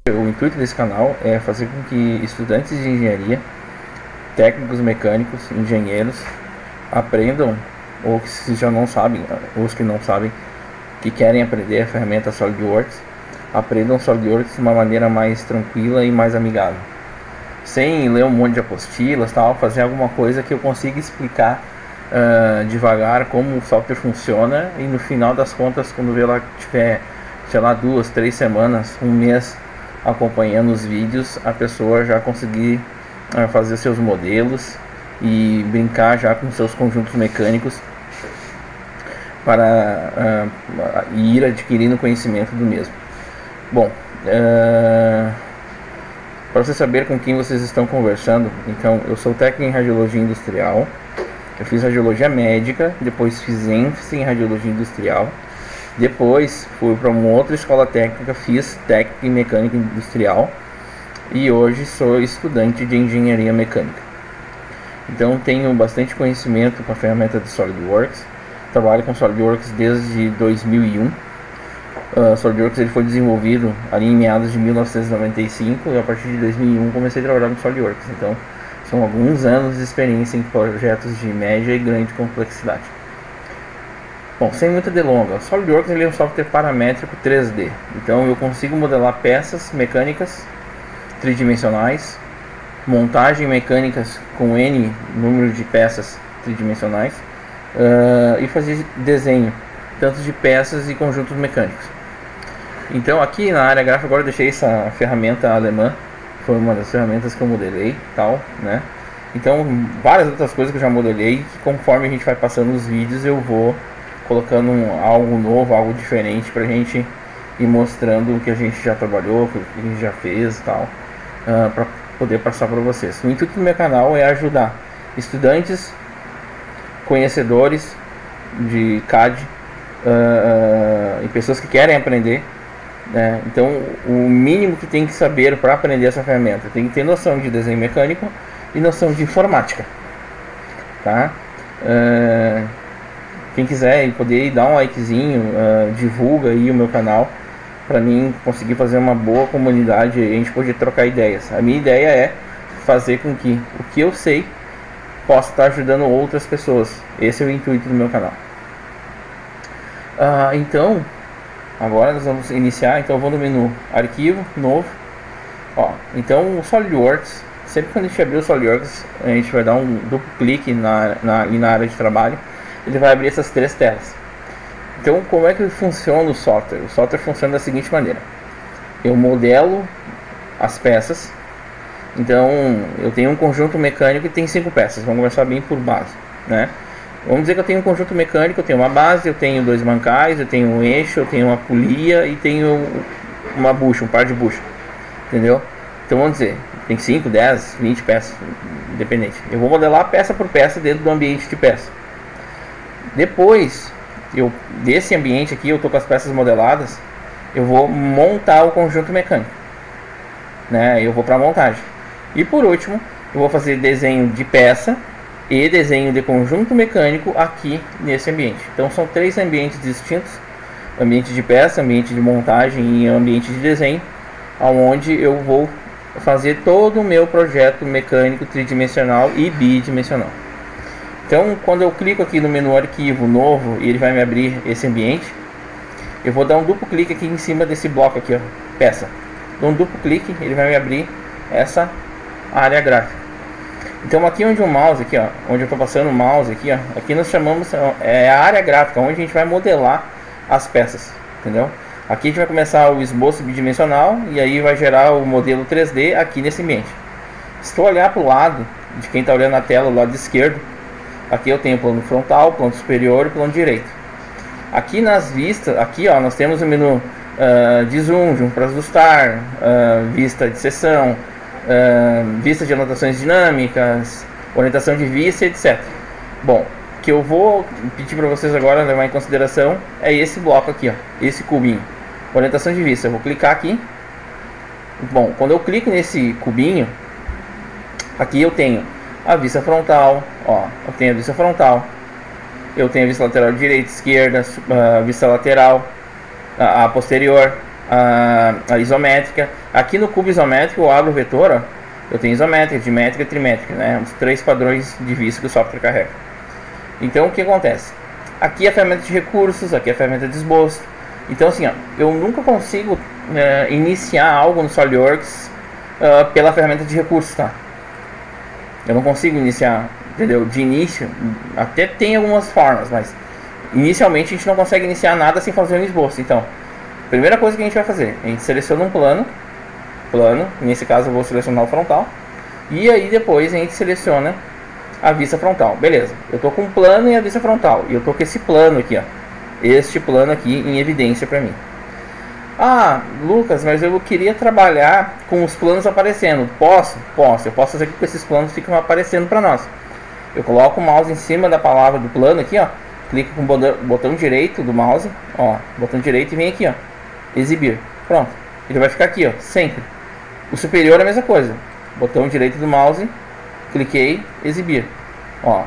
O intuito desse canal é fazer com que estudantes de engenharia, técnicos mecânicos, engenheiros aprendam, ou que se já não sabem, ou os que não sabem, que querem aprender a ferramenta SolidWorks, aprendam SolidWorks de uma maneira mais tranquila e mais amigável, sem ler um monte de apostilas, tal, fazer alguma coisa que eu consiga explicar devagar como o software funciona, e no final das contas, quando ela tiver, sei lá, 2, 3 semanas, um mês acompanhando os vídeos, a pessoa já conseguir fazer seus modelos e brincar já com seus conjuntos mecânicos para ir adquirindo conhecimento do mesmo. Bom, para você saber com quem vocês estão conversando, então, eu sou técnico em radiologia industrial, eu fiz radiologia médica, depois fiz ênfase em radiologia industrial, depois fui para uma outra escola técnica, fiz técnica em mecânica industrial e hoje sou estudante de engenharia mecânica. Então tenho bastante conhecimento com a ferramenta de SolidWorks, trabalho com SolidWorks desde 2001. SolidWorks ele foi desenvolvido ali em meados de 1995 e a partir de 2001 comecei a trabalhar com SolidWorks. Então são alguns anos de experiência em projetos de média e grande complexidade. Bom, sem muita delonga, o SolidWorks ele é um software paramétrico 3D. Então eu consigo modelar peças mecânicas tridimensionais, montagem mecânicas com N número de peças tridimensionais e fazer desenho tanto de peças e conjuntos mecânicos. Então aqui na área gráfica agora eu deixei essa ferramenta alemã, foi uma das ferramentas que eu modelei, tal, né? Então várias outras coisas que eu já modelei, que conforme a gente vai passando os vídeos eu vou colocando algo novo, algo diferente pra gente ir mostrando o que a gente já trabalhou, o que a gente já fez e tal, para poder passar para vocês. O intuito do meu canal é ajudar estudantes, conhecedores de CAD e pessoas que querem aprender, né? Então o mínimo que tem que saber para aprender essa ferramenta, tem que ter noção de desenho mecânico e noção de informática, tá? Quem quiser poder dar um likezinho, divulga aí o meu canal para mim conseguir fazer uma boa comunidade e a gente poder trocar ideias. A minha ideia é fazer com que o que eu sei possa estar ajudando outras pessoas. Esse é o intuito do meu canal. Então, agora nós vamos iniciar. Então eu vou no menu Arquivo, Novo. Então o SolidWorks, sempre quando a gente abrir o SolidWorks, a gente vai dar um duplo clique na área de trabalho. Ele vai abrir essas três telas. Então como é que funciona o software? O software funciona da seguinte maneira: eu modelo as peças. Então eu tenho um conjunto mecânico que tem 5 peças. Vamos começar bem por base, né? Vamos dizer que eu tenho um conjunto mecânico, eu tenho uma base, eu tenho 2 mancais, eu tenho um eixo, eu tenho uma polia e tenho uma bucha, um par de bucha, entendeu? Então vamos dizer, tem 5, 10, 20 peças, independente. Eu vou modelar peça por peça dentro do ambiente de peça. Depois desse ambiente aqui, eu estou com as peças modeladas, eu vou montar o conjunto mecânico, né? Eu vou para a montagem. E por último, eu vou fazer desenho de peça e desenho de conjunto mecânico aqui nesse ambiente. Então são 3 ambientes distintos: ambiente de peça, ambiente de montagem e ambiente de desenho, onde eu vou fazer todo o meu projeto mecânico tridimensional e bidimensional. Então quando eu clico aqui no menu Arquivo, Novo, e ele vai me abrir esse ambiente, eu vou dar um duplo clique aqui em cima desse bloco aqui, peça. Dou um duplo clique, ele vai me abrir essa área gráfica. Então aqui onde o mouse aqui, onde eu estou passando o mouse aqui, aqui nós chamamos a área gráfica, onde a gente vai modelar as peças, entendeu? Aqui a gente vai começar o esboço bidimensional e aí vai gerar o modelo 3D aqui nesse ambiente. Se eu olhar para o lado de quem está olhando na tela, o lado esquerdo, aqui eu tenho plano frontal, plano superior e plano direito. Aqui nas vistas, aqui nós temos o menu de zoom para ajustar, vista de seção, vista de anotações dinâmicas, orientação de vista, etc. Bom, o que eu vou pedir para vocês agora levar em consideração é esse bloco aqui, esse cubinho, orientação de vista. Eu vou clicar aqui. Bom, quando eu clico nesse cubinho, aqui eu tenho a vista frontal, eu tenho a vista frontal, eu tenho a vista lateral direita, esquerda, a vista lateral, a posterior, a isométrica. Aqui no cubo isométrico eu abro o vetor, ó, eu tenho isométrica, dimétrica e trimétrica, né? Os 3 padrões de vista que o software carrega. Então o que acontece? Aqui é a ferramenta de recursos, aqui é a ferramenta de esboço. Então assim, ó, eu nunca consigo iniciar algo no SolidWorks pela ferramenta de recursos, tá? Eu não consigo iniciar, entendeu? De início, até tem algumas formas, mas inicialmente a gente não consegue iniciar nada sem fazer um esboço. Então, primeira coisa que a gente vai fazer, a gente seleciona um plano, nesse caso eu vou selecionar o frontal, e aí depois a gente seleciona a vista frontal. Beleza, eu tô com um plano e a vista frontal, e eu tô com esse plano aqui, ó, este plano aqui em evidência para mim. Ah, Lucas, mas eu queria trabalhar com os planos aparecendo. Posso? Posso. Eu posso fazer com que esses planos fiquem aparecendo para nós. Eu coloco o mouse em cima da palavra do plano aqui, ó, clico com o botão direito do mouse, ó, botão direito, e vem aqui, ó, exibir. Pronto, ele vai ficar aqui, ó, sempre. O superior é a mesma coisa, botão direito do mouse, cliquei, exibir. Ó,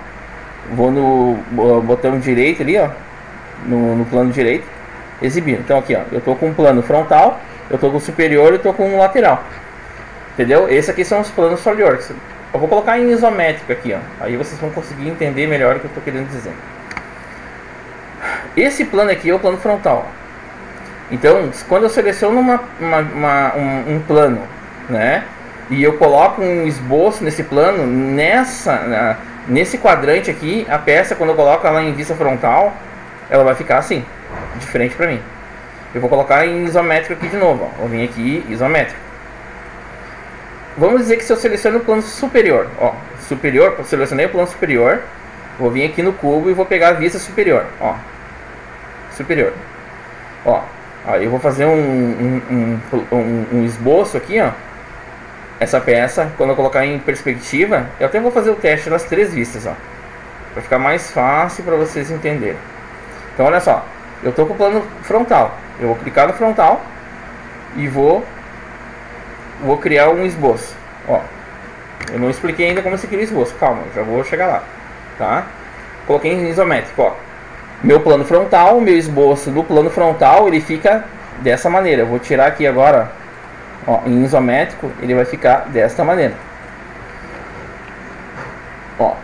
vou no botão direito ali, ó, no plano direito, exibir. Então aqui, ó, eu tô com um plano frontal, eu tô com o superior e eu tô com um lateral. Entendeu? Esses aqui são os planos SolidWorks. Eu vou colocar em isométrico aqui, ó. Aí vocês vão conseguir entender melhor o que eu tô querendo dizer. Esse plano aqui é o plano frontal. Então, quando eu seleciono um plano, né, e eu coloco um esboço nesse plano, nesse quadrante aqui, a peça, quando eu coloco ela em vista frontal, ela vai ficar assim, diferente para mim. Eu vou colocar em isométrico aqui de novo, ó. Vou vir aqui, isométrico. Vamos dizer que se eu seleciono o plano superior, ó, superior, eu selecionei o plano superior, vou vir aqui no cubo e vou pegar a vista superior, ó, superior, ó, aí eu vou fazer um esboço aqui, ó, essa peça, quando eu colocar em perspectiva, eu até vou fazer o teste das 3 vistas, ó, para ficar mais fácil para vocês entenderem. Então olha só, eu tô com o plano frontal, eu vou clicar no frontal e vou criar um esboço, ó. Eu não expliquei ainda como se cria o esboço, calma, já vou chegar lá, tá? Coloquei em isométrico, ó. Meu plano frontal, meu esboço do plano frontal, ele fica dessa maneira. Eu vou tirar aqui agora, ó, em isométrico, ele vai ficar desta maneira. Ó.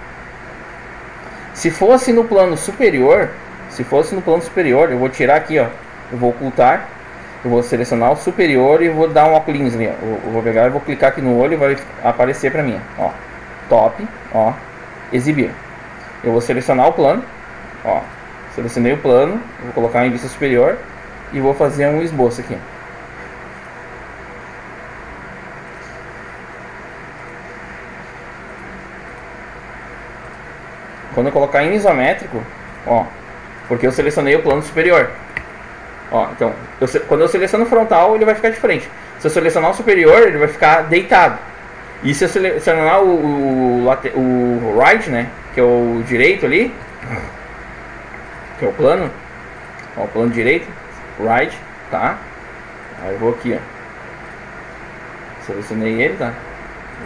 Se fosse no plano superior, eu vou tirar aqui, ó. Eu vou ocultar. Eu vou selecionar o superior e vou dar um óculos ali, ó. Eu vou pegar e vou clicar aqui no olho e vai aparecer pra mim, ó. Top, ó. Exibir. Eu vou selecionar o plano, ó. Selecionei o plano, vou colocar em vista superior e vou fazer um esboço aqui. Quando eu colocar em isométrico, ó, porque eu selecionei o plano superior. Ó, então, quando eu seleciono o frontal, ele vai ficar de frente. Se eu selecionar o superior, ele vai ficar deitado. E se eu selecionar o right, né, que é o direito ali, que é o plano, ó, o plano direito, right, tá? Aí eu vou aqui, ó, selecionei ele, tá?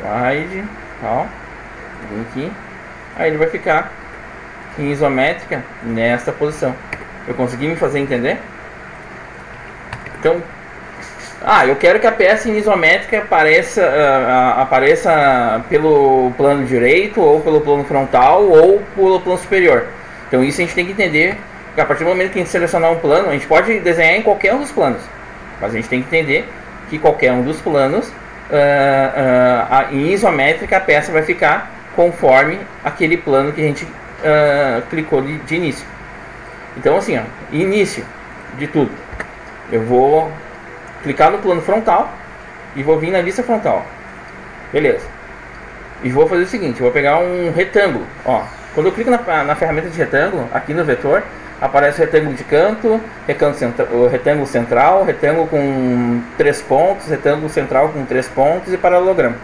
Right, tal, vem aqui, aí ele vai ficar em isométrica nesta posição. Eu consegui me fazer entender? Então, eu quero que a peça em isométrica apareça pelo plano direito, ou pelo plano frontal, ou pelo plano superior. Então isso a gente tem que entender, que a partir do momento que a gente selecionar um plano, a gente pode desenhar em qualquer um dos planos, mas a gente tem que entender que qualquer um dos planos, em isométrica, a peça vai ficar conforme aquele plano que a gente clicou de início. Então assim, ó, início de tudo, eu vou clicar no plano frontal e vou vir na vista frontal, beleza, e vou fazer o seguinte, eu vou pegar um retângulo, ó. Quando eu clico na ferramenta de retângulo, aqui no vetor, aparece o retângulo de canto, o retângulo central, retângulo com 3 pontos, retângulo central com 3 pontos e paralelogramo.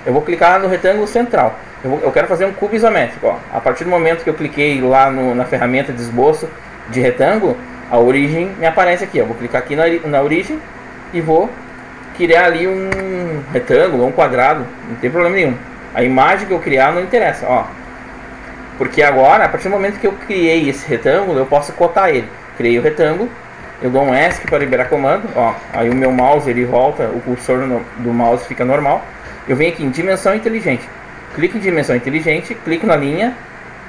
Eu vou clicar no retângulo central, eu quero fazer um cubo isométrico, ó. A partir do momento que eu cliquei lá na ferramenta de esboço de retângulo, a origem me aparece aqui, ó. Vou clicar aqui na origem e vou criar ali um retângulo ou um quadrado, não tem problema nenhum. A imagem que eu criar não interessa, ó. Porque agora, a partir do momento que eu criei esse retângulo, eu posso cotar ele. Criei o retângulo Eu dou um ESC para liberar comando, ó, aí o meu mouse ele volta, o cursor do mouse fica normal. Eu venho aqui em dimensão inteligente, clico em dimensão inteligente, clico na linha,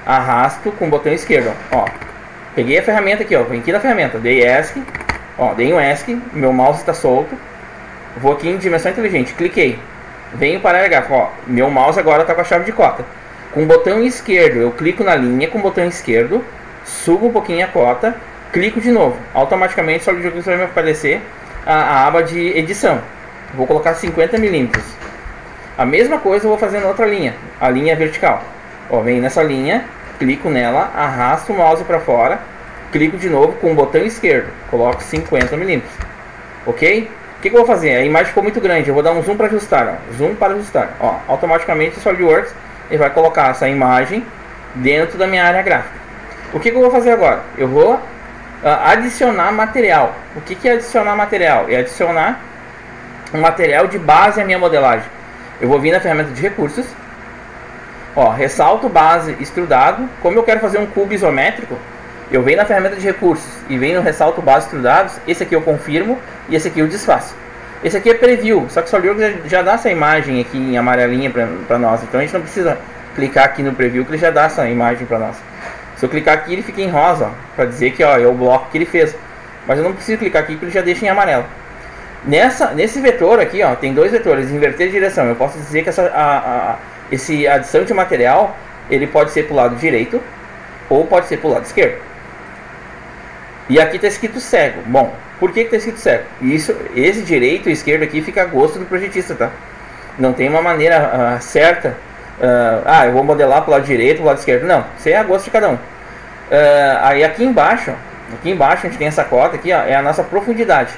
arrasto com o botão esquerdo, ó. Peguei a ferramenta aqui, ó, vem aqui na ferramenta, dei ESC, ó, dei um ESC, meu mouse está solto. Vou aqui em dimensão inteligente, cliquei, venho para aerógrafo, ó, meu mouse agora está com a chave de cota. Com o botão esquerdo, eu clico na linha com o botão esquerdo, subo um pouquinho a cota, clico de novo, automaticamente o SolidWorks vai me aparecer a aba de edição. Vou colocar 50 milímetros. A mesma coisa eu vou fazer na outra linha, a linha vertical. Ó, venho nessa linha, clico nela, arrasto o mouse para fora, clico de novo com o botão esquerdo, coloco 50 milímetros. Ok? O que eu vou fazer? A imagem ficou muito grande, eu vou dar um zoom para ajustar, ó. Zoom para ajustar. Ó, automaticamente o SolidWorks ele vai colocar essa imagem dentro da minha área gráfica. O que eu vou fazer agora? Eu vou adicionar material. O que é adicionar material? É adicionar um material de base à minha modelagem. Eu vou vir na ferramenta de recursos, ó, ressalto base extrudado. Como eu quero fazer um cubo isométrico, eu venho na ferramenta de recursos e venho no ressalto base extrudados. Esse aqui eu confirmo e esse aqui eu desfaço. Esse aqui é preview, só que o SolidWorks já dá essa imagem aqui em amarelinha para nós. Então a gente não precisa clicar aqui no preview que ele já dá essa imagem para nós. Se eu clicar aqui ele fica em rosa, para dizer que ó, é o bloco que ele fez. Mas eu não preciso clicar aqui porque ele já deixa em amarelo. Nesse vetor aqui, ó, tem dois vetores, inverter de direção. Eu posso dizer que esse adição de material ele pode ser para o lado direito ou pode ser para o lado esquerdo. E aqui está escrito cego. Bom, por que está escrito cego? Esse direito e esquerdo aqui fica a gosto do projetista, tá? Não tem uma maneira certa. Eu vou modelar para o lado direito, para o lado esquerdo. Não, isso é a gosto de cada um. Aí aqui embaixo a gente tem essa cota aqui, ó, é a nossa profundidade.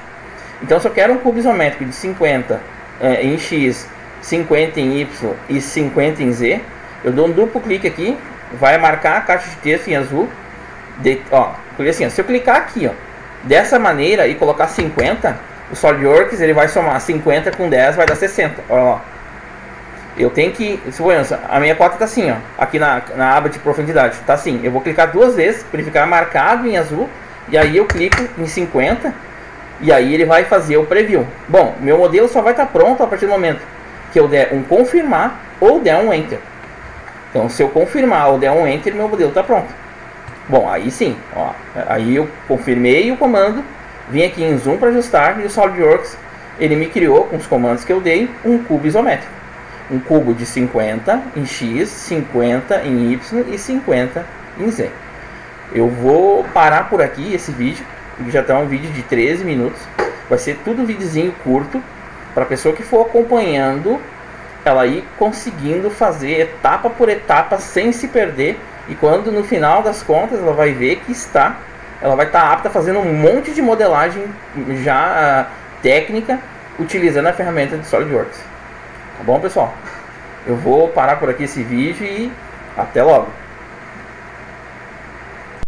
Então se eu quero um cubo isométrico de 50 em X, 50 em Y e 50 em Z, eu dou um duplo clique aqui, vai marcar a caixa de texto em azul. Porque assim, ó, se eu clicar aqui, ó, dessa maneira e colocar 50, o SolidWorks ele vai somar 50 com 10, vai dar 60. Olha lá. Eu tenho que, segurança, a minha cota está assim, ó, aqui na aba de profundidade, está assim. Eu vou clicar duas vezes para ele ficar marcado em azul, e aí eu clico em 50, e aí ele vai fazer o preview. Bom, meu modelo só vai estar pronto a partir do momento que eu der um confirmar ou der um enter. Então, se eu confirmar ou der um enter, meu modelo está pronto. Bom, aí sim, ó, aí eu confirmei o comando, vim aqui em zoom para ajustar e o SolidWorks ele me criou com os comandos que eu dei um cubo isométrico. Um cubo de 50 em X, 50 em Y e 50 em Z. Eu vou parar por aqui esse vídeo, que já está um vídeo de 13 minutos. Vai ser tudo videozinho curto, para a pessoa que for acompanhando, ela ir conseguindo fazer etapa por etapa sem se perder. E quando no final das contas ela vai ver que ela vai estar apta fazendo um monte de modelagem já técnica, utilizando a ferramenta de SolidWorks. Tá bom, pessoal? Eu vou parar por aqui esse vídeo e até logo.